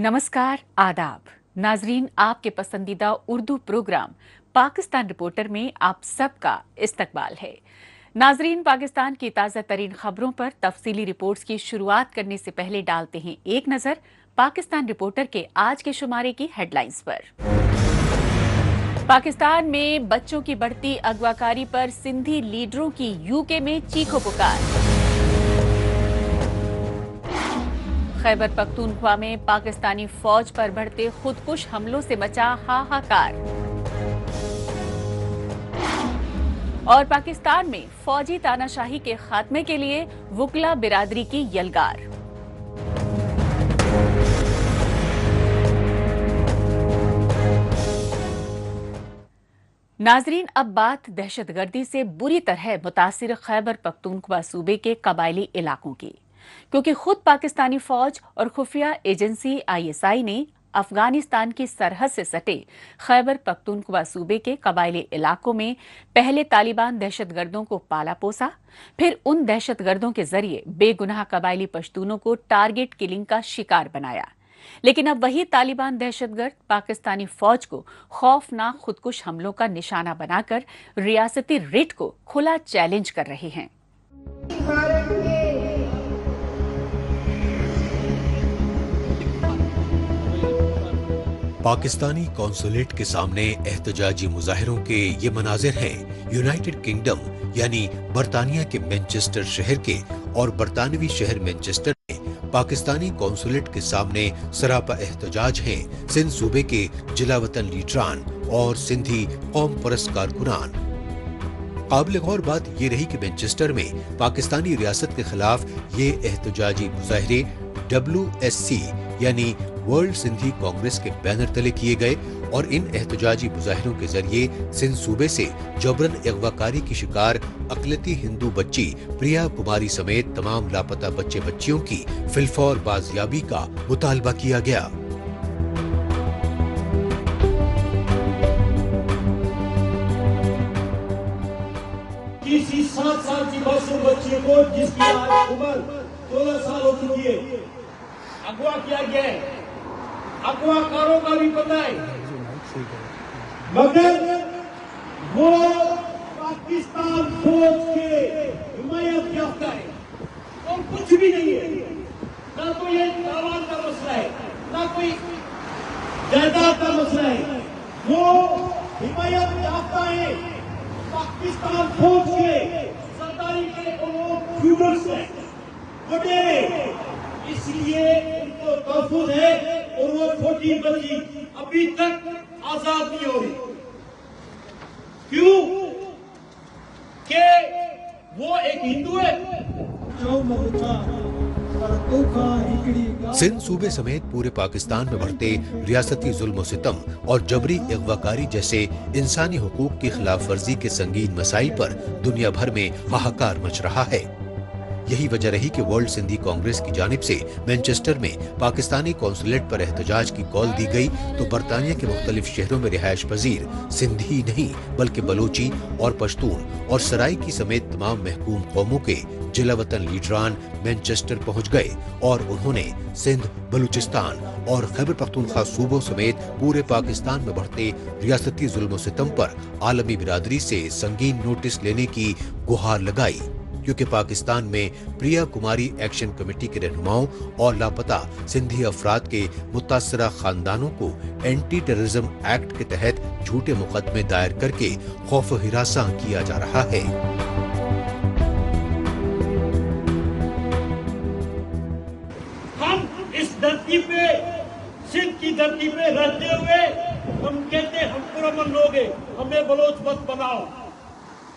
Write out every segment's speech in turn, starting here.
नमस्कार, आदाब। नाजरीन, आपके पसंदीदा उर्दू प्रोग्राम पाकिस्तान रिपोर्टर में आप सबका इस्तकबाल है। नाजरीन, पाकिस्तान की ताज़ा तरीन खबरों पर तफसीली रिपोर्ट्स की शुरुआत करने से पहले डालते हैं एक नज़र पाकिस्तान रिपोर्टर के आज के शुमारे की हेडलाइंस पर। पाकिस्तान में बच्चों की बढ़ती अगवाकारी पर सिंधी लीडरों की यूके में चीखो पुकार। खैबर पख्तूनख्वा में पाकिस्तानी फौज पर बढ़ते खुदकुश हमलों से मचा हाहाकार। और पाकिस्तान में फौजी तानाशाही के खात्मे के लिए वुकला बिरादरी की यलगार। नाजरीन, अब बात दहशतगर्दी से बुरी तरह मुतासिर खैबर पख्तूनख्वा सूबे के कबायली इलाकों की, क्योंकि खुद पाकिस्तानी फौज और खुफिया एजेंसी ISI ने अफगानिस्तान की सरहद से सटे खैबर पख्तूनख्वा सूबे के कबायली इलाकों में पहले तालिबान दहशतगर्दों को पाला पोसा, फिर उन दहशतगर्दों के जरिए बेगुनाह कबायली पश्तूनों को टारगेट किलिंग का शिकार बनाया। लेकिन अब वही तालिबान दहशतगर्द पाकिस्तानी फौज को खौफनाक खुदकुश हमलों का निशाना बनाकर रियासती रिट को खुला चैलेंज कर रहे हैं। पाकिस्तानी कौंसुलेट के सामने एहतजाजी मुजाहिरों के ये मनाजिर हैं यूनाइटेड किंगडम यानी बरतानिया के मैनचेस्टर शहर के, और बरतानवी शहर मैनचेस्टर में पाकिस्तानी कौंसुलेट के सामने सरापा एहतजाज हैं सिंध सूबे के जिलावतन लीडरान और सिंधी कौम परस्त कारकुनान। काबिल गौर बात ये रही कि मैनचेस्टर में पाकिस्तानी रियासत के खिलाफ ये एहतजाजी मुजाहरे WSC यानी वर्ल्ड सिंधी कांग्रेस के बैनर तले किए गए, और इन एहतजाजी मुजाहिरों के जरिए सिंध सूबे से जबरन अगवाकारी की शिकार अकलियती हिंदू बच्ची प्रिया कुमारी समेत तमाम लापता बच्चे बच्चियों की फिलफौर बाजियाबी का मुतालबा किया गया। किसी 7 साल की मासूम बच्ची को जिसकी आज उम्र 16 साल हो चुकी है, अगवा किया गया है। अगवाकारों का भी पता है, मगर वो पाकिस्तान फौज के हिमायत याफ्ता है और कुछ भी नहीं है। ना तो ये तावान का मसला है, ना कोई जायदाद का मसला है। वो हिमायत याफ्ता है पाकिस्तान फौज के, सरदारी के, और वो फ्यूडल्स हैं, वडेरे, इसलिए उनको तहफुज़ है। और वो छोटी बच्ची अभी तक आजाद नहीं हो रही। क्यों? कि वो एक हिंदू है। सिंध सूबे समेत पूरे पाकिस्तान में बढ़ते रियासती जुल्म सितम और जबरी अगवाकारी जैसे इंसानी हुकूक की खिलाफ वर्जी के संगीन मसाइल पर दुनिया भर में हाहाकार मच रहा है। यही वजह रही कि वर्ल्ड सिंधी कांग्रेस की जानिब से मैनचेस्टर में पाकिस्तानी कौंसुलेट पर एहतजाज की कॉल दी गई, तो बरतानिया के मुख्तलिफ शहरों में रिहायश पजीर सिंधी नहीं बल्कि बलोची और पश्तून और सराइकी समेत तमाम महकूम कौमों के जिलावतन लीडरान मैनचेस्टर पहुंच गए, और उन्होंने सिंध, बलूचिस्तान और खैबर पख्तूनख्वा सूबों समेत पूरे पाकिस्तान में बढ़ते रियासती जुल्म सितम पर आलमी बिरादरी से संगीन नोटिस लेने की गुहार लगाई, क्योंकि पाकिस्तान में प्रिया कुमारी एक्शन कमेटी के रहनुमाओं और लापता सिंधी अफराद के मुतासरा खानदानों को एंटी टेररिज्म एक्ट के तहत झूठे मुकदमे दायर करके खौफ हिरासा किया जा रहा है। हम इस धरती पे, सिंध की धरती पे रहते हुए हम कहते हम पुरअमन लोग हैं, हमें बलोच मत बनाओ।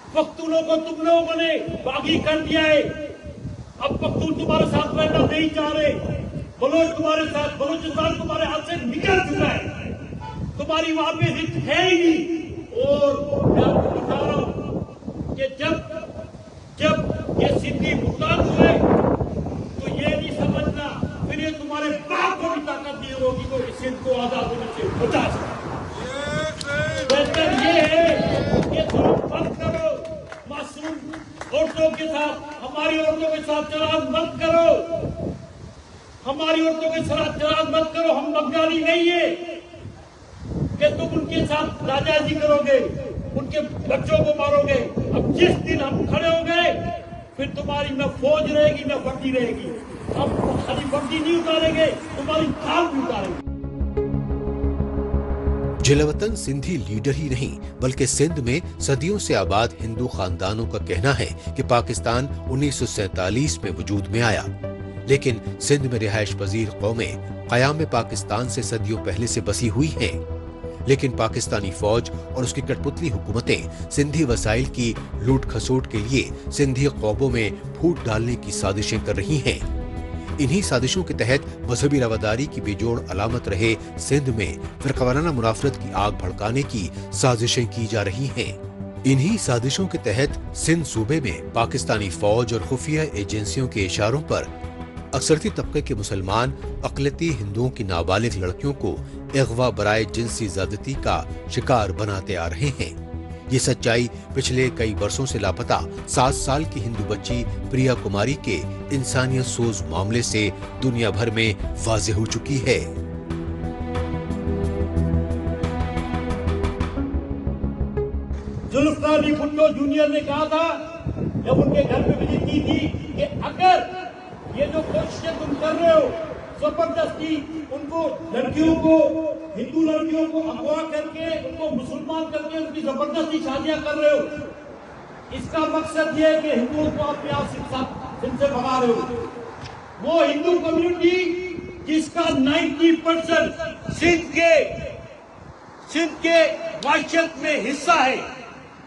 पख्तूनों को तुम लोगों ने बागी कर दिया है। अब पख्तून तुम्हारे साथ रहना नहीं चाह रहे। बलोच तुम्हारे साथ, बलूचिस्तान तुम्हारे हाथ से निकल चुका है, तुम्हारी वहां पे रिट है ही नहीं। और मैं आपको बता रहा हूं कि जब ये सिंधी मुल्तान हुए तो ये नहीं समझना फिर ये तुम्हारे बाप को भी ताकत दी होगी तो इस सिंध को आजाद होने से बचा सकता। बेहतर ये है कि तुम बंद करो, औरतों के साथ, हमारी औरतों के साथ चलान मत करो। हमारी औरतों के साथ एतराज मत करो, हम बंगाली नहीं है कि तुम उनके साथ नाजायजी करोगे, उनके बच्चों को मारोगे। अब जिस दिन हम खड़े हो गए फिर तुम्हारी न फौज रहेगी न वर्दी रहेगी। हम खाली वर्दी नहीं उतारेंगे, तुम्हारी खाल भी उतारेंगे। जिलावतन सिंधी लीडर ही नहीं बल्कि सिंध में सदियों से आबाद हिंदू खानदानों का कहना है कि पाकिस्तान 1947 में वजूद में आया, लेकिन सिंध में रिहाइश पजीर कौमें क़याम पाकिस्तान से सदियों पहले से बसी हुई हैं। लेकिन पाकिस्तानी फौज और उसकी कठपुतली हुकूमतें सिंधी वसाइल की लूट खसोट के लिए सिंधी कौमों में फूट डालने की साजिशें कर रही हैं। इन्हीं साजिशों के तहत मजहबी रवादारी की बेजोड़ अलामत रहे सिंध में फिरकावाराना मुनाफरत की आग भड़काने की साजिशें की जा रही हैं। इन्हीं साजिशों के तहत सिंध सूबे में पाकिस्तानी फौज और खुफिया एजेंसियों के इशारों पर अक्सरती तबके के मुसलमान अक़लियती हिंदुओं की नाबालिग लड़कियों को अगवा बराए जिनसी ज़्यादती का शिकार बनाते आ रहे हैं। ये सच्चाई पिछले कई वर्षों से लापता 7 साल की हिंदू बच्ची प्रिया कुमारी के इंसानियत सोज मामले से दुनिया भर में वाज़ेह हो चुकी है। जुल्फ़िकार अली भुट्टो जूनियर ने कहा था जब उनके घर पे विजिट की थी कि अगर ये जो कोशिशें तुम कर रहे हो जबरदस्ती उनको लड़कियों को हिंदू लड़कियों को अगवा करके उनको मुसलमान करके उनकी जबरदस्ती शादियां कर रहे हो, इसका मकसद ये है कि हिंदुओं को अपने आप से भगा रहे हो। वो हिंदू कम्युनिटी जिसका 90% सिंध के माशियत में हिस्सा है,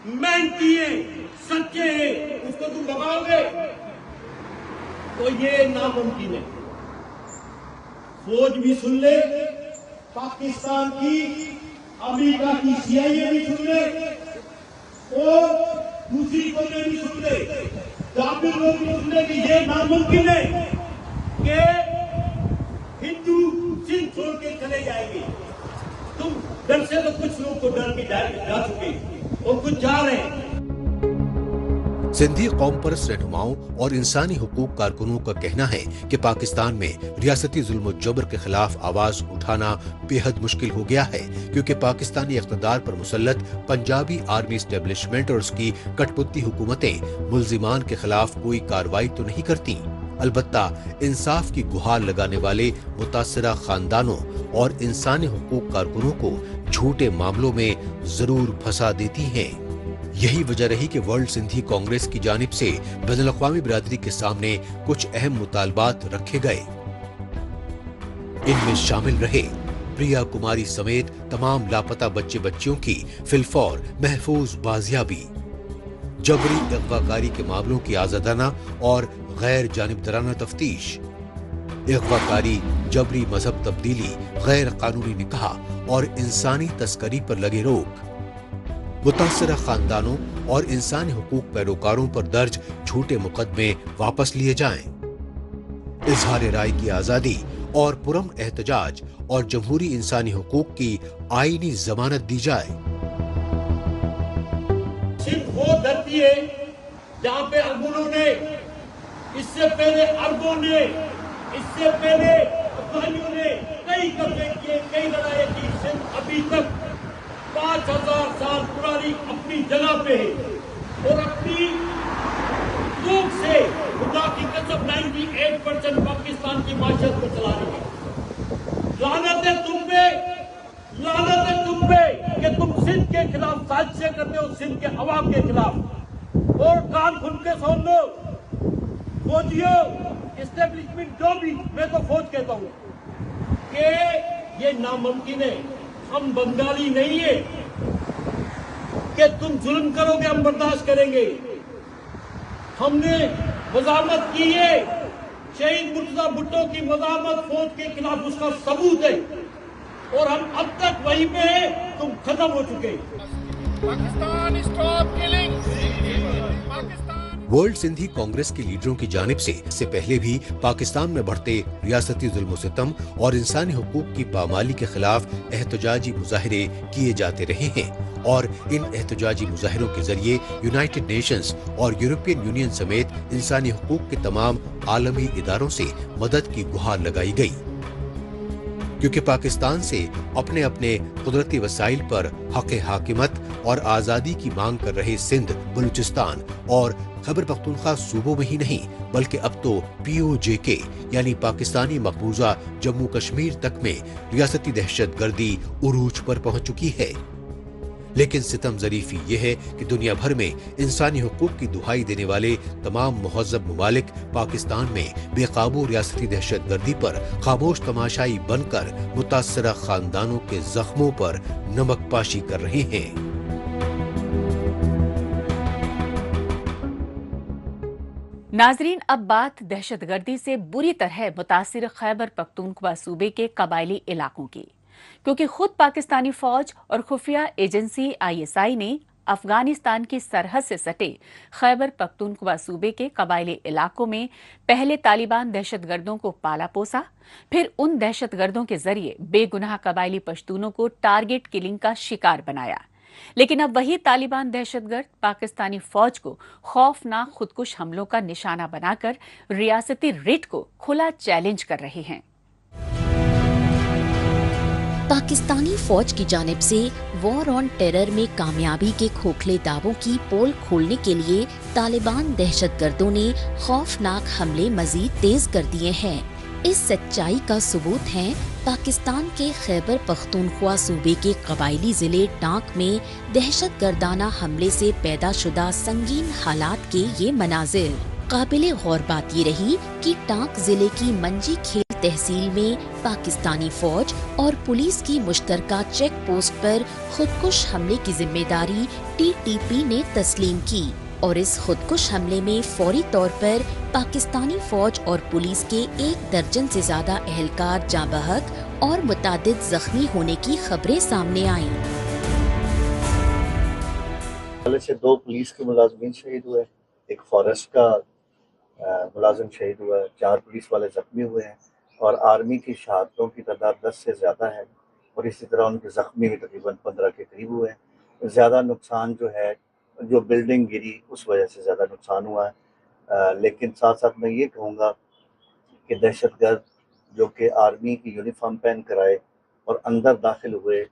मेहनती है, सच्चे हैं, उसको तुम भगाओगे तो ये नामुमकिन है। फौज भी सुन ले, पाकिस्तान की, अमेरिका की CIA भी सुन ले और दूसरी कौमें भी सुन ले, काबिल लोग भी सुन ले कि ये नामुमकिन है कि हिंदू सिंध छोड़ के चले जाएंगे। तुम डर से तो कुछ लोग को डर के जा चुके और कुछ जा रहे हैं। सिंधी कौम परस्त रहनुमाओं और इंसानी हुकूक कारकुनों का कहना है कि पाकिस्तान में रियासती जुल्म जबर के खिलाफ आवाज उठाना बेहद मुश्किल हो गया है, क्योंकि पाकिस्तानी इक़्तिदार पर मुसल्लत पंजाबी आर्मी एस्टेब्लिशमेंट और उसकी कठपुतली हुकूमतें मुल्जिमान के खिलाफ कोई कार्रवाई तो नहीं करती, अलबत्ता इंसाफ की गुहार लगाने वाले मुतासिरा खानदानों और इंसानी हुकूक कारकुनों को झूठे मामलों में जरूर फंसा देती हैं। यही वजह रही कि वर्ल्ड सिंधी कांग्रेस की जानिब से बैनुल-अक़वामी बिरादरी के सामने कुछ अहम मुतालबात रखे गए। इनमें शामिल रहे प्रिया कुमारी समेत तमाम लापता बच्चे बच्चियों की फिलफौर महफूज बाजियाबी, जबरी अगवाकारी के मामलों की आजादाना और गैर जानिबदाराना तफ्तीश, अगवाकारी, जबरी मजहब तब्दीली, गैर कानूनी निकाह और इंसानी तस्करी पर लगे रोक, मुतासिरा खानदानों और इंसानी हुकूक पैरोकारों पर दर्ज झूठे मुकदमे वापस लिए जाएं, इजहार राय की आजादी और पुरम एहतजाज और जमहूरी इंसानी हुकूक की आईनी जमानत दी जाए। सिर्फ वो धरती है जहाँ पे अरबों ने, इससे पहले अरबों ने, इससे पहले अफगानियों ने कई कब्जे किए, कई लड़ाई की। सिर्फ अभी तक 5000 साल पुरानी अपनी जगह पे है और अपनी दुख से खुदा की कसम 98% पाकिस्तान की माशियत को चला रही है। लानत है तुम पे कि तुम सिंध के खिलाफ साजिशें करते हो, सिंध के अवाम के खिलाफ। और कान खुल के सुन लो फौजियों, एस्टेब्लिशमेंट जो भी, मैं तो फौज कहता हूँ कि ये नामुमकिन है। हम बंगाली नहीं है कि तुम जुल्म करोगे हम बर्दाश्त करेंगे। हमने मज़ामत की है, शहीद मुर्तज़ा भुट्टो की मज़ामत फौज के खिलाफ उसका सबूत है और हम अब तक वहीं पे हैं, तुम खत्म हो चुके। Pakistan stop killing, Pakistan world Sindhi Congress के लीडरों की जानिब से इससे पहले भी पाकिस्तान में बढ़ते रियासती जुल्म सितम और इंसानी हुकूक की पामाली के खिलाफ एहतजाजी मुजाहरे किए जाते रहे हैं और इन एहतजाजी मुजाहरों के जरिए यूनाइटेड नेशंस और यूरोपियन यूनियन समेत इंसानी हुकूक के तमाम आलमी इदारों से मदद की गुहार लगाई गई, क्योंकि पाकिस्तान से अपने अपने कुदरती वसाइल पर हक हाकिमत और आज़ादी की मांग कर रहे सिंध, बलूचिस्तान और खैबर पख्तूनख्वा सूबों में ही नहीं बल्कि अब तो POJK यानी पाकिस्तानी मकबूजा जम्मू कश्मीर तक में रियासती दहशतगर्दी उरूज पर पहुंच चुकी है। लेकिन सितम ज़रीफ़ी ये है कि दुनिया भर में इंसानी हुकूक की दुहाई देने वाले तमाम मुहज़्ज़ब ममालिक पाकिस्तान में बेकाबू रियासती दहशतगर्दी पर खामोश तमाशाई बनकर मुतासरा खानदानों के जख्मों पर नमक पाशी कर रहे हैं। नाजरीन, अब बात दहशतगर्दी से बुरी तरह मुतासिर खैबर पख्तूनख्वा सूबे के कबायली इलाकों की, क्योंकि खुद पाकिस्तानी फौज और खुफिया एजेंसी ISI ने अफगानिस्तान की सरहद से सटे खैबर पख्तूनख्वा सूबे के कबायली इलाकों में पहले तालिबान दहशतगर्दों को पाला पोसा, फिर उन दहशतगर्दों के जरिए बेगुनाह कबायली पश्तूनों को टारगेट किलिंग का शिकार बनाया। लेकिन अब वही तालिबान दहशतगर्द पाकिस्तानी फौज को खौफनाक खुदकुश हमलों का निशाना बनाकर रियासती रिट को खुला चैलेंज कर रहे हैं। पाकिस्तानी फौज की जानिब से वॉर ऑन टेरर में कामयाबी के खोखले दावों की पोल खोलने के लिए तालिबान दहशतगर्दों ने खौफनाक हमले मजीद तेज कर दिए हैं। इस सच्चाई का सबूत है पाकिस्तान के खैबर पख्तूनख्वा सूबे के कबायली जिले टांक में दहशतगर्दाना हमले से पैदा शुदा संगीन हालात के ये मनाजिर। काबिले गौर बात ये रही कि टांक जिले की मंजी खेल तहसील में पाकिस्तानी फौज और पुलिस की मुश्तरका चेक पोस्ट पर खुदकुश हमले की जिम्मेदारी TTP ने तस्लीम की और इस खुदकुश हमले में फौरी तौर पर पाकिस्तानी फौज और पुलिस के 1 दर्जन से ज्यादा एहलकार जाँ बहक और मुतादिद जख्मी होने की खबरें सामने आईं। से 2 पुलिस के मुलाजमीन शहीद हुए, 1 फॉरेस्ट का मुलाजिम शहीद हुआ, 4 पुलिस वाले जख्मी हुए हैं और आर्मी की शहादतों की तादाद 10 से ज़्यादा है और इसी तरह उनके ज़ख्मी भी तकरीबन 15 के करीब हुए हैं। ज़्यादा नुकसान जो है, जो बिल्डिंग गिरी उस वजह से ज़्यादा नुकसान हुआ है। लेकिन साथ साथ मैं ये कहूँगा कि दहशतगर्द जो कि आर्मी की यूनिफॉर्म पहन कर आए और अंदर दाखिल हुए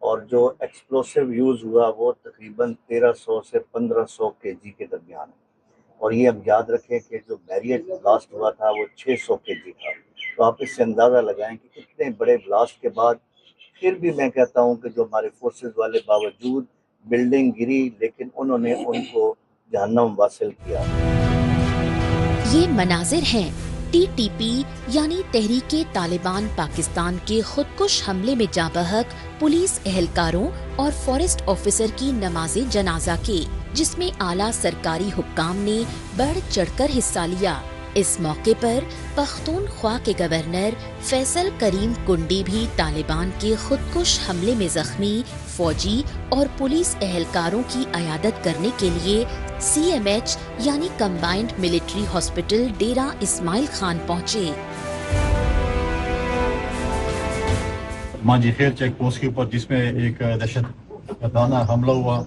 और जो एक्सप्लोसिव यूज़ हुआ वो तकरीबन 1300 से 1500 kg के दरमियान है और ये हम याद रखें कि जो बैरियर ब्लास्ट हुआ था वो 600 kg था। तो आप इससे अंदाज़ा लगाएं कि कितने बड़े ब्लास्ट के बाद फिर भी मैं कहता हूं कि जो हमारे फोर्सेस वाले बावजूद बिल्डिंग गिरी लेकिन उन्होंने उनको जहन्नम वासिल किया। ये मनाजिर हैं TTP यानी तहरीके तालिबान पाकिस्तान के खुदकुश हमले में जाँ बहक पुलिस एहलकारों और फॉरेस्ट ऑफिसर की नमाज़े जनाजा के, जिसमें आला सरकारी हुक्काम ने बढ़ चढ़कर हिस्सा लिया। इस मौके पर पख्तूनख्वा के गवर्नर फैसल करीम कुंडी भी तालिबान के खुदकुश हमले में जख्मी फौजी और पुलिस एहलकारों की अयादत करने के लिए CMH यानी कंबाइंड मिलिट्री हॉस्पिटल डेरा इस्माइल खान पहुँचे। मांझी खेल चेक पोस्ट के ऊपर जिसमें एक दहशतगर्दाना हमला हुआ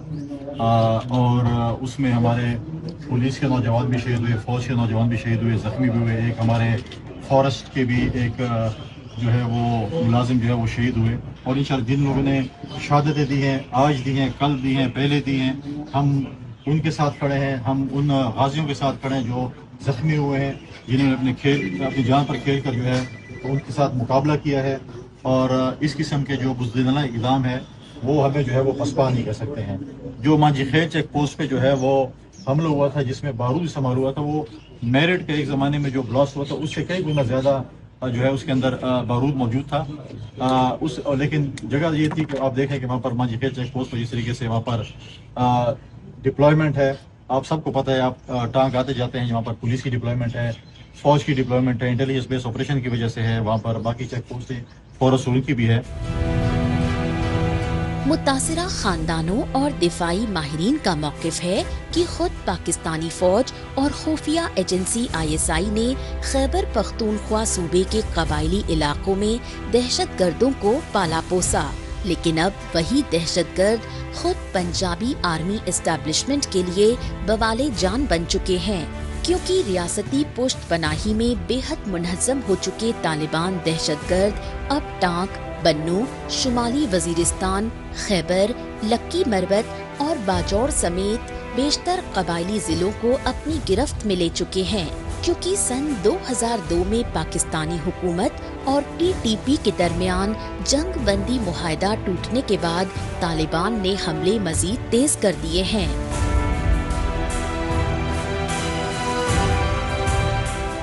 और उसमें हमारे पुलिस के नौजवान भी शहीद हुए, फौज के नौजवान भी शहीद हुए, जख्मी भी हुए। एक हमारे फॉरेस्ट के भी एक जो है वो मुलाजिम जो है वो शहीद हुए और इंशाअल्लाह जिन लोगों ने शहादतें दी हैं, आज दी हैं, कल दी हैं, पहले दी हैं, हम उनके साथ खड़े हैं। हम उन गाजियों के साथ खड़े हैं जो जख्मी हुए हैं, जिन्होंने अपनी जान पर खेल कर जो है उनके साथ मुकाबला किया है और इस किस्म के जो बुज़दिलाना इक़दाम है वो हमें जो है वो पसपा नहीं कर सकते हैं। जो मांझी खेल चेक पोस्ट पे जो है वो हमला हुआ था जिसमें बारूद इस्तेमाल हुआ था, वो मेरिट के एक ज़माने में जो ब्लास्ट हुआ था उससे कई गुना ज़्यादा जो है उसके अंदर बारूद मौजूद था। लेकिन जगह ये थी कि आप देखें कि वहाँ पर मांझी खेल चेक पोस्ट पर जिस तरीके से वहाँ पर डिप्लॉयमेंट है, आप सबको पता है, आप टांग आते जाते हैं, वहाँ पर पुलिस की डिप्लॉयमेंट है, फौज की डिप्लॉयमेंट है, इंटेलिजेंस बेस्ड ऑपरेशन की वजह से है, वहाँ पर बाकी चेक पोस्ट फॉरेस्ट रूल की भी है। मुतासिरा खानदानों और दिफाई माहिरीन का मौक़िफ़ है कि खुद पाकिस्तानी फौज और खुफिया एजेंसी ISI ने खैबर पख्तूनख्वा सूबे के कबायली इलाकों में दहशत गर्दों को पाला पोसा, लेकिन अब वही दहशतगर्द खुद पंजाबी आर्मी एस्टेब्लिशमेंट के लिए बवाले जान बन चुके हैं, क्योंकि रियासती पुष्ट पनाही में बेहद मुनहज़्ज़म हो चुके तालिबान दहशतगर्द अब टांक, बन्नू, शुमाली वजीरिस्तान, खैबर, लक्की मरबत और बाजौर समेत बेशतर कबायली जिलों को अपनी गिरफ्त में ले चुके हैं, क्योंकि सन 2002 में पाकिस्तानी हुकूमत और TTP के दरमियान जंग बंदी मुआहदा टूटने के बाद तालिबान ने हमले मजीद तेज कर दिए हैं।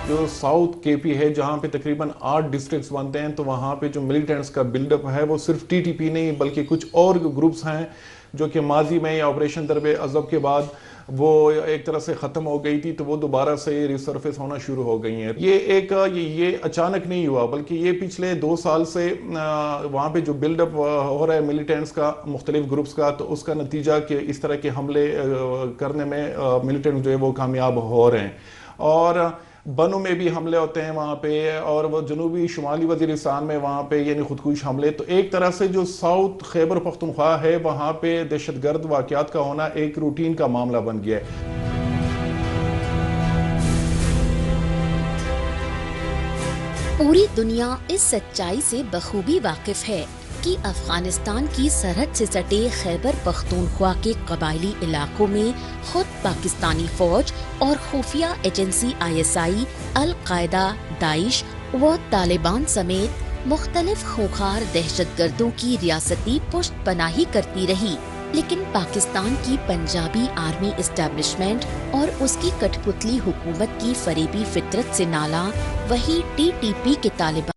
जो साउथ KP है, जहाँ पे तकरीबन 8 डिस्ट्रिक्ट्स बनते हैं, तो वहाँ पे जो मिलिटेंट्स का बिल्डअप है वो सिर्फ TTP नहीं बल्कि कुछ और ग्रुप्स हैं जो कि माजी में ऑपरेशन दरबे अज़ब के बाद वो एक तरह से ख़त्म हो गई थी, तो वो दोबारा से रिसर्फेस होना शुरू हो गई हैं। ये अचानक नहीं हुआ, बल्कि ये पिछले 2 साल से वहाँ पे जो बिल्डअप हो रहा है मिलिटेंट्स का, मुख्तलिफ ग्रुप्स का, तो उसका नतीजा कि इस तरह के हमले करने में मिलिटेंट जो है वो कामयाब हो रहे हैं। और बनो में भी हमले होते हैं वहाँ पे, और वो जनूबी शुमाली वजीरिस्तान में वहाँ पे यानी खुदकुश हमले। तो एक तरह से जो साउथ खैबर पख्तूनख्वा है वहाँ पे दहशतगर्द वाक़यात का होना एक रूटीन का मामला बन गया है। पूरी दुनिया इस सच्चाई से बखूबी वाकिफ है कि अफगानिस्तान की सरहद से सटे खैबर पख्तूनख्वा के कबायली इलाकों में खुद पाकिस्तानी फौज और खुफिया एजेंसी ISI, अल-कायदा, दाइश व तालिबान समेत मुख्तलिफ खूंखार दहशतगर्दों की रियासती पुष्ट पनाही करती रही, लेकिन पाकिस्तान की पंजाबी आर्मी एस्टेब्लिशमेंट और उसकी कठपुतली हुकूमत की फरेबी फितरत से नाला वही TTP के तालिबान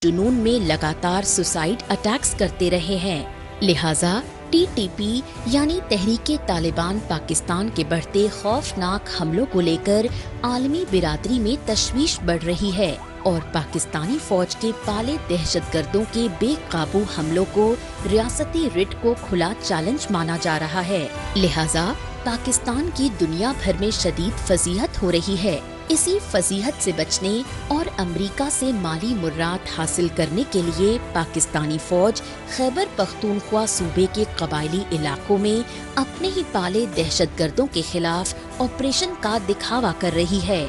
जुनून में लगातार सुसाइड अटैक्स करते रहे हैं। लिहाजा TTP यानी तहरीके तालिबान पाकिस्तान के बढ़ते खौफनाक हमलों को लेकर आलमी बिरादरी में तशवीश बढ़ रही है और पाकिस्तानी फौज के पाले दहशतगर्दों के बेकाबू हमलों को रियासती रिट को खुला चैलेंज माना जा रहा है। लिहाजा पाकिस्तान की दुनिया भर में शदीद फजीहत हो रही है। इसी फजीहत से बचने और अमेरिका से माली मुर्रात हासिल करने के लिए पाकिस्तानी फौज खैबर पख्तूनख्वा सूबे के कबायली इलाकों में अपने ही पाले दहशतगर्दों के खिलाफ ऑपरेशन का दिखावा कर रही है।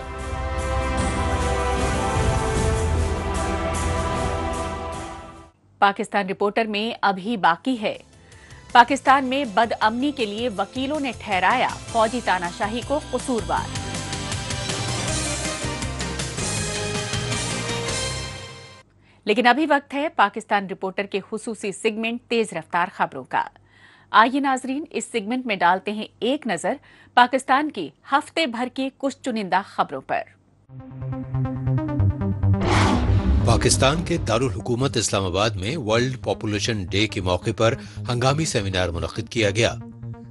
पाकिस्तान रिपोर्टर में अभी बाकी है। पाकिस्तान में बदअमनी के लिए वकीलों ने ठहराया फौजी तानाशाही को कसूरवार। लेकिन अभी वक्त है पाकिस्तान रिपोर्टर के खुसूसी सेगमेंट तेज रफ्तार खबरों का। आइए नाजरीन, इस सेगमेंट में डालते हैं एक नजर पाकिस्तान की हफ्ते भर की कुछ चुनिंदा खबरों पर। पाकिस्तान के दारुल हुकूमत इस्लामाबाद में वर्ल्ड पॉपुलेशन डे के मौके पर हंगामी सेमिनार मुनक्किद किया गया।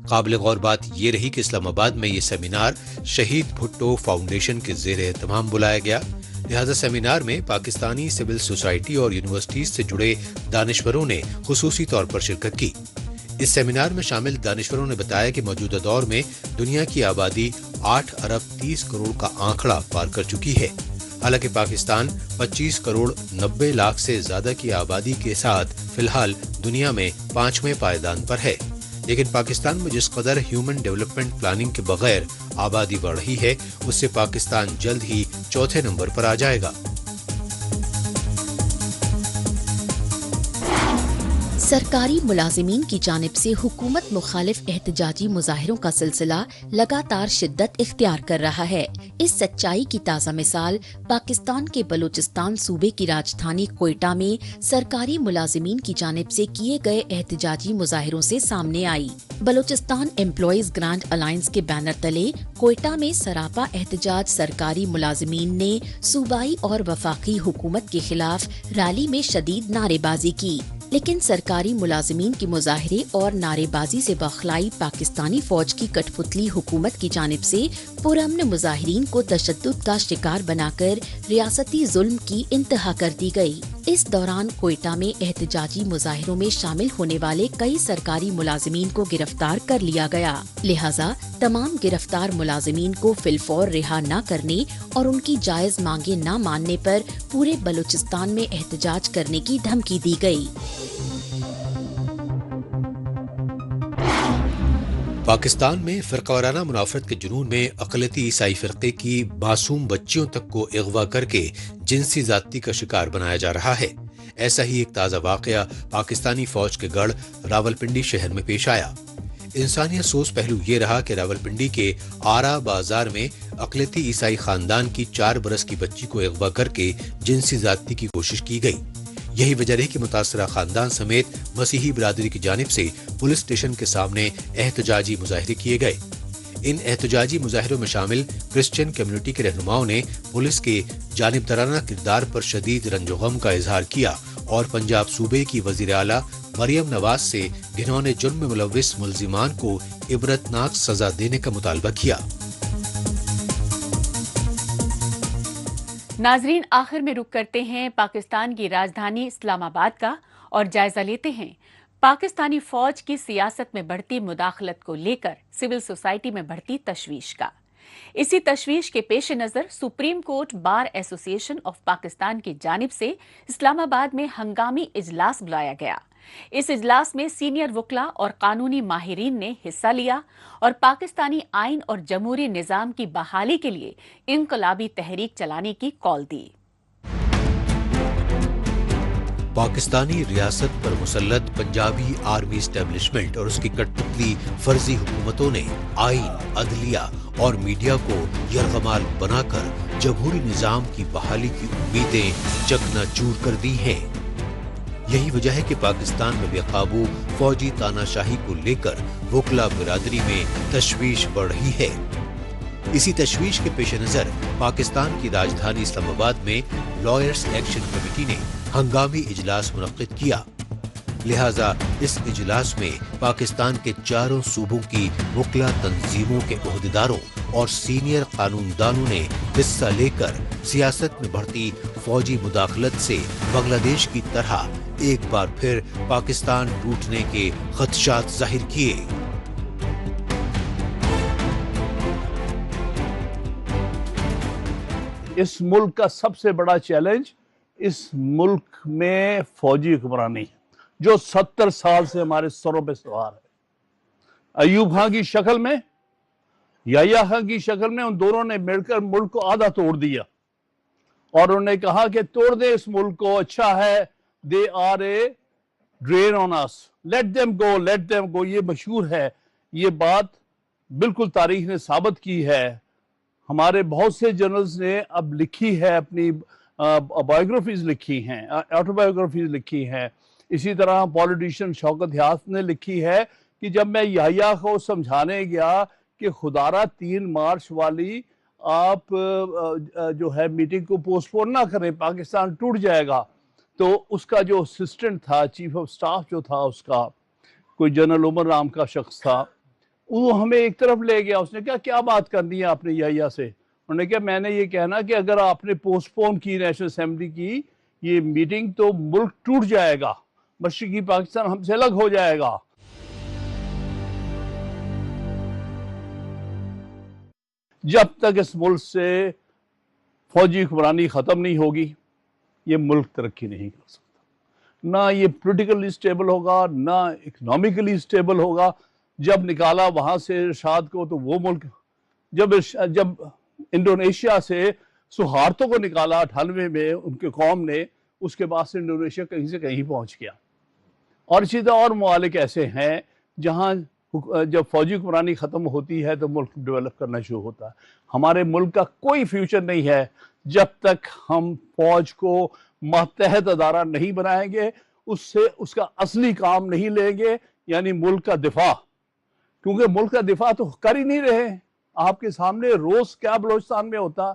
काबिल गौर बात ये रही कि इस्लामाबाद में ये सेमिनार शहीद भुट्टो फाउंडेशन के ज़ेर एहतमाम बुलाया गया। लिहाजा सेमिनार में पाकिस्तानी सिविल सोसाइटी और यूनिवर्सिटीज से जुड़े दानिश्वरों ने खुसूसी तौर पर शिरकत की। इस सेमिनार में शामिल दानिश्वरों ने बताया कि मौजूदा दौर में दुनिया की आबादी 8 अरब 30 करोड़ का आंकड़ा पार कर चुकी है। हालांकि पाकिस्तान 25 करोड़ 90 लाख से ज्यादा की आबादी के साथ फिलहाल दुनिया में 5वें पायदान पर है, लेकिन पाकिस्तान में जिस कदर ह्यूमन डेवलपमेंट प्लानिंग के बगैर आबादी बढ़ रही है, उससे पाकिस्तान जल्द ही चौथे नंबर पर आ जाएगा। सरकारी मुलाजिमीन की जानिब से हुकूमत मुखालिफ एहतजाजी मुजाहिरों का सिलसिला लगातार शिद्दत इख्तियार कर रहा है। इस सच्चाई की ताज़ा मिसाल पाकिस्तान के बलूचिस्तान सूबे की राजधानी कोयटा में सरकारी मुलाजिमीन की जानिब से किए गए एहतजाजी मुजाहिरों से सामने आई। बलूचिस्तान एम्प्लॉइज ग्रांड अलायंस के बैनर तले कोयटा में सरापा एहतजाज सरकारी मुलाजिमीन ने सूबाई और वफाकी हुकूमत के खिलाफ रैली में शदीद नारेबाजी की, लेकिन सरकारी मुलाजिमीन की मुजाहरे और नारेबाजी से बखलाई पाकिस्तानी फौज की कठपुतली हुकूमत की जानिब से पुरअमन मुजाहिरीन को तशद्दुद का शिकार बनाकर रियासती जुल्म की इंतहा कर दी गई। इस दौरान कोयटा में एहतजाजी मुजाहिरों में शामिल होने वाले कई सरकारी मुलाजिमीन को गिरफ्तार कर लिया गया। लिहाजा तमाम गिरफ्तार मुलाजिमीन को फिलफौर रिहा न करने और उनकी जायज मांगे न मानने पर पूरे बलूचिस्तान में एहतजाज करने की धमकी दी गई। पाकिस्तान में फ़िरक़ावाराना मुनाफरत के जुनून में अक़लियती ईसाई फ़िरक़े की मासूम बच्चियों तक को अगवा करके जिनसी ज़्यादती का शिकार बनाया जा रहा है। ऐसा ही एक ताज़ा वाक़या पाकिस्तानी फ़ौज के गढ़ रावलपिंडी शहर में पेश आया। इंसानी अफसोस पहलू ये रहा कि रावलपिंडी के आरा बाजार में अक़लियती ईसाई ख़ानदान की 4 बरस की बच्ची को अगवा करके जिनसी ज़्यादती की कोशिश की गई। यही वजह रही कि मुतासरा खानदान समेत मसीही बिरादरी की जानिब से पुलिस स्टेशन के सामने एहतजाजी मुजाहिरे किए गए। इन एहतजाजी मुजाहिरों में शामिल क्रिश्चियन कम्युनिटी के रहनुमाओं ने पुलिस के जानिबदाराना किरदार पर शदीद रंजो गम का इजहार किया और पंजाब सूबे की वजीर आला मरियम नवाज से घिनौने जुर्म में मुलव्विस मुल्जिमान को इबरतनाक सजा देने का मुतालबा किया। नाजरीन, आखिर में रुक करते हैं पाकिस्तान की राजधानी इस्लामाबाद का और जायजा लेते हैं पाकिस्तानी फौज की सियासत में बढ़ती मुदाखलत को लेकर सिविल सोसाइटी में बढ़ती तशवीश का। इसी तशवीश के पेश नज़र supreme court bar association of Pakistan की जानिब से इस्लामाबाद में हंगामी इजलास बुलाया गया। इस इजलास में सीनियर वकला और कानूनी माहिरीन ने हिस्सा लिया और पाकिस्तानी आइन और जमहूरी निज़ाम की बहाली के लिए इनकलाबी तहरीक चलाने की कॉल दी। पाकिस्तानी रियासत पर मुसल्लत पंजाबी आर्मी एस्टेब्लिशमेंट और उसकी कठपुतली फर्जी हुकूमतों ने आइन, अदलिया और मीडिया को यरगमाल बनाकर जमहूरी निज़ाम की बहाली की उम्मीदें चकनाचूर कर दी हैं। यही वजह है कि पाकिस्तान में बेकाबू फौजी तानाशाही को लेकर वकला बिरादरी में तशवीश बढ़ रही है। इसी तशवीश के पेश नजर पाकिस्तान की राजधानी इस्लामाबाद में लॉयर्स एक्शन कमेटी ने हंगामी इजलास मुनक्किद किया। लिहाजा इस इजलास में पाकिस्तान के चारों सूबों की वकला तंजीमों के ओहदेदारों और सीनियर कानूनदानों ने हिस्सा लेकर सियासत में बढ़ती फौजी मुदाखलत से बांग्लादेश की तरह एक बार फिर पाकिस्तान टूटने के खदशात जाहिर किए। इस मुल्क का सबसे बड़ा चैलेंज इस मुल्क में फौजी हुक्मरानी है जो 70 साल से हमारे सरों पे सवार है। अयूब खां की शक्ल में, याह्या खां की शक्ल में उन दोनों ने मिलकर मुल्क को आधा तोड़ दिया और उन्होंने कहा कि तोड़ दे इस मुल्क को, अच्छा है, they are a drain on us, let them go, let them go. ये मशहूर है, ये बात बिल्कुल तारीख ने साबित की है। हमारे बहुत से जर्नल्स ने अब लिखी है, अपनी बायोग्राफीज लिखी हैं, ऑटोबायोग्राफीज लिखी हैं। इसी तरह पॉलिटिशियन शौकत यास ने लिखी है कि जब मैं याह्या को समझाने गया कि खुदारा 3 मार्च वाली आप जो है मीटिंग को पोस्टपोन ना करें, पाकिस्तान टूट जाएगा, तो उसका जो असिस्टेंट था, चीफ ऑफ स्टाफ जो था उसका, कोई जनरल उमर नाम का शख्स था, वो हमें एक तरफ ले गया। उसने कहा क्या बात करनी है आपने याह्या से? उन्होंने कहा मैंने ये कहना कि अगर आपने पोस्टपोन की नेशनल असेंबली की ये मीटिंग तो मुल्क टूट जाएगा, मशरिकी पाकिस्तान हमसे अलग हो जाएगा। जब तक इस मुल्क से फौजी हुक्मरानी ख़त्म नहीं होगी, ये मुल्क तरक्की नहीं कर सकता। ना ये पॉलिटिकली स्टेबल होगा, ना इकोनॉमिकली स्टेबल होगा। जब निकाला वहाँ से इरशाद को, तो वो मुल्क जब इंडोनेशिया से सुहार्तों को निकाला 98 में उनके कौम ने, उसके बाद से इंडोनेशिया कहीं से कहीं पहुँच गया। और इसी तरह और ममालिक ऐसे हैं जहाँ जब फौजी हुक्मरानी ख़त्म होती है तो मुल्क डेवलप करना शुरू होता है। हमारे मुल्क का कोई फ्यूचर नहीं है जब तक हम फौज को मातहत अदारा नहीं बनाएंगे, उससे उसका असली काम नहीं लेंगे, यानी मुल्क का दिफा। क्योंकि मुल्क का दिफा तो कर ही नहीं रहे। आपके सामने रोज़ क्या बलोचिस्तान में होता,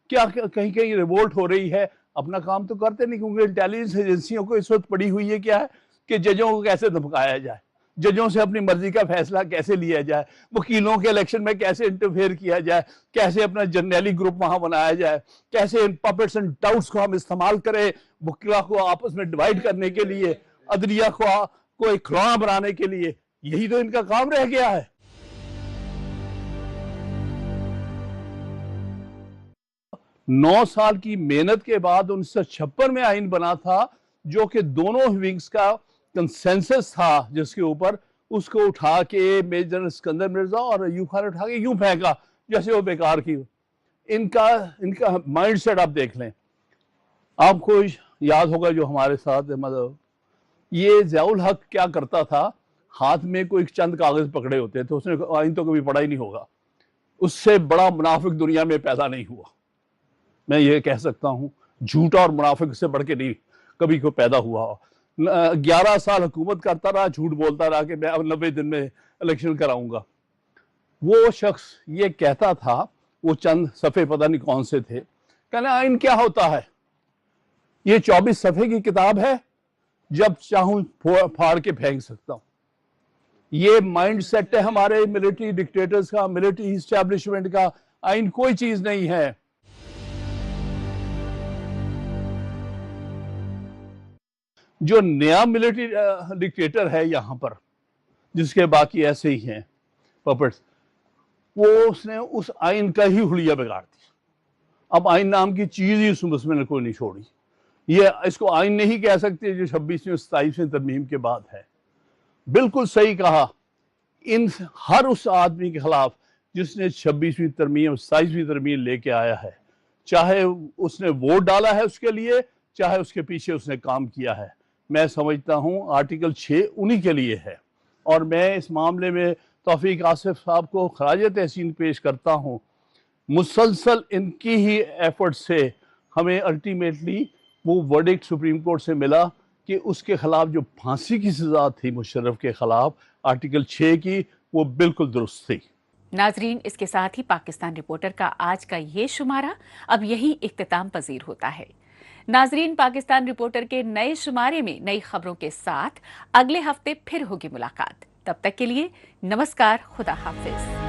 क्या कहीं कहीं रिवोल्ट हो रही है, अपना काम तो करते नहीं। क्योंकि इंटेलिजेंस एजेंसियों को इस वक्त पड़ी हुई है क्या है कि जजों को कैसे धमकाया जाए, जजों से अपनी मर्जी का फैसला कैसे लिया जाए, वकीलों के इलेक्शन में कैसे इंटरफेयर किया जाए, कैसे अपना जर्नैली ग्रुप वहां बनाया जाए, कैसे इन पपेट्स एंड डाउट्स को हम इस्तेमाल करें वकीला को आपस में डिवाइड करने के लिए, अदलिया को एक खिलौना बनाने के लिए। यही तो इनका काम रह गया है। नौ साल की मेहनत के बाद 1956 में आइन बना था, जो कि दोनों विंग्स का कंसेंसस था, जिसके ऊपर उसको उठा के मेजर सिकंदर मिर्जा और अयूब खान उठा के यूं फेंका जैसे वो बेकार की। इनका माइंड सेट आप देख लें। आपको याद होगा जो हमारे साथ मतलब ये ज़ियाउल हक क्या करता था, हाथ में कोई चंद कागज पकड़े होते थे, उसने आइन तो कभी पढ़ा ही नहीं होगा। उससे बड़ा मुनाफिक दुनिया में पैदा नहीं हुआ, मैं ये कह सकता हूँ। झूठा और मुनाफिक से बढ़ के नहीं कभी को पैदा हुआ। 11 साल हुकूमत करता रहा, झूठ बोलता रहा कि मैं अब 90 दिन में इलेक्शन कराऊंगा। वो शख्स ये कहता था, वो चंद सफ़े पता नहीं कौन से थे, कहना आइन क्या होता है, ये 24 सफ़े की किताब है, जब चाहूं फाड़ के फेंक सकता हूं। ये माइंड सेट है हमारे मिलिट्री डिक्टेटर्स का, मिलिट्री इस्टेब्लिशमेंट का। आइन कोई चीज नहीं है। जो नया मिलिट्री डिक्टेटर है यहाँ पर, जिसके बाकी ऐसे ही हैं पपेट्स, वो उसने उस आइन का ही हुलिया बिगाड़ दिया। अब आइन नाम की चीज ही उसमें कोई नहीं छोड़ी। ये इसको आइन नहीं कह सकते जो 26वीं और 27वीं तरमीम के बाद है। बिल्कुल सही कहा। इन हर उस आदमी के खिलाफ जिसने 26वीं तरमीम 27वीं तरमीम लेके आया है, चाहे उसने वोट डाला है उसके लिए, चाहे उसके पीछे उसने काम किया है, मैं समझता हूं आर्टिकल 6 उन्हीं के लिए है। और मैं इस मामले में तौफीक आसिफ साहब को खराज तहसीन पेश करता हूं। मुसलसल इनकी ही एफर्ट से हमें अल्टीमेटली वो वर्डिक्ट सुप्रीम कोर्ट से मिला कि उसके खिलाफ जो फांसी की सजा थी मुशर्रफ के खिलाफ आर्टिकल 6 की, वो बिल्कुल दुरुस्त थी। नाजरीन, इसके साथ ही पाकिस्तान रिपोर्टर का आज का ये शुमारा अब यही इख्तिताम पजीर होता है। नाजरीन, पाकिस्तान रिपोर्टर के नए शुमारे में नई खबरों के साथ अगले हफ्ते फिर होगी मुलाकात। तब तक के लिए नमस्कार, खुदा हाफिज।